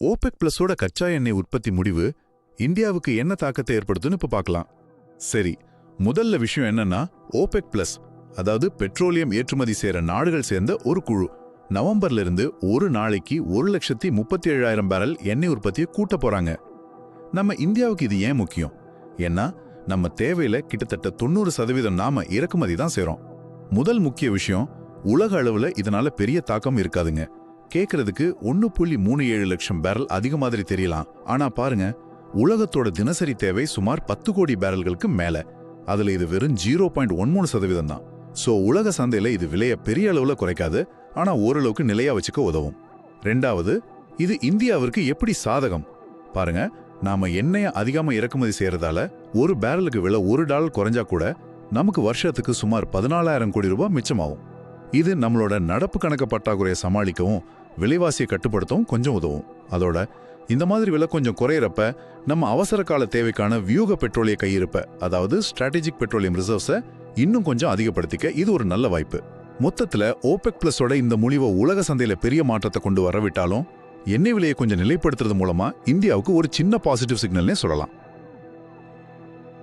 ஓபெக் பிளஸோட கச்சா எண்ணெய் உற்பத்தி முடிவு இந்தியாவுக்கு என்ன தாக்கத்தை ஏற்படுத்துன்னு இப்ப பார்க்கலாம். சரி, முதல்ல விஷயம் என்னன்னா, ஓபெக் பிளஸ் அதாவது பெட்ரோலியம் ஏற்றுமதி செய்யற நாடுகள் சேர்ந்த ஒரு குழு நவம்பர்ல இருந்து ஒரு நாளைக்கு 1,37,000 பேரல் எண்ணெய் உற்பத்தியை கூட்ட போறாங்க. நம்ம இந்தியாவுக்கு இது ஏன் முக்கியம்? ஏன்னா நம்ம தேவையில கிட்டத்தட்ட 90% நாம இறக்குமதி தான் செய்றோம். முதல் முக்கிய விஷயம், உலக அளவுல இதனால பெரிய தாக்கம் இருக்காதுங்க. கேட்கறதுக்கு 1.37 லட்சம் பேரல் அதிக மாதிரி தெரியலாம். ஆனா பாருங்க, உலகத்தோட தினசரி தேவை சுமார் 10 கோடி பேரல்களுக்கு மேல. அதுல இது வெறும் 0.13% தான். சோ உலக சந்தையில இது விலைய பெரிய அளவுல குறைக்காது, ஆனா ஓரளவுக்கு நிலையா வச்சுக்க உதவும். ரெண்டாவது, இது இந்தியாவிற்கு எப்படி சாதகம் பாருங்க. நாம எண்ணெயை அதிகமா இறக்குமதி செய்யறதால ஒரு பேரலுக்கு விலை $1 குறைஞ்சா கூட நமக்கு வருஷத்துக்கு சுமார் 14,000 கோடி ரூபாய் மிச்சமாகும். இது நம்மளோட நடப்பு கணக்கு பற்றாக்குறையை சமாளிக்கவும் விலைவாசியை கட்டுப்படுத்தவும் கொஞ்சம் உதவும். அதோட இந்த மாதிரி விலை கொஞ்சம் குறையிறப்ப நம்ம அவசர கால தேவைக்கான வியூக பெட்ரோலிய கையிருப்ப, அதாவது ஸ்ட்ராட்டஜிக் பெட்ரோலியம் ரிசர்வ்ஸை இன்னும் கொஞ்சம் அதிகப்படுத்திக்க இது ஒரு நல்ல வாய்ப்பு. மொத்தத்துல ஓபெக் பிளஸோட இந்த முடிவை உலக சந்தையில பெரிய மாற்றத்தை கொண்டு வரவிட்டாலும் எண்ணெய் விலையை கொஞ்சம் நிலைப்படுத்துறது மூலமா இந்தியாவுக்கு ஒரு சின்ன பாசிட்டிவ் சிக்னல்னே சொல்லலாம்.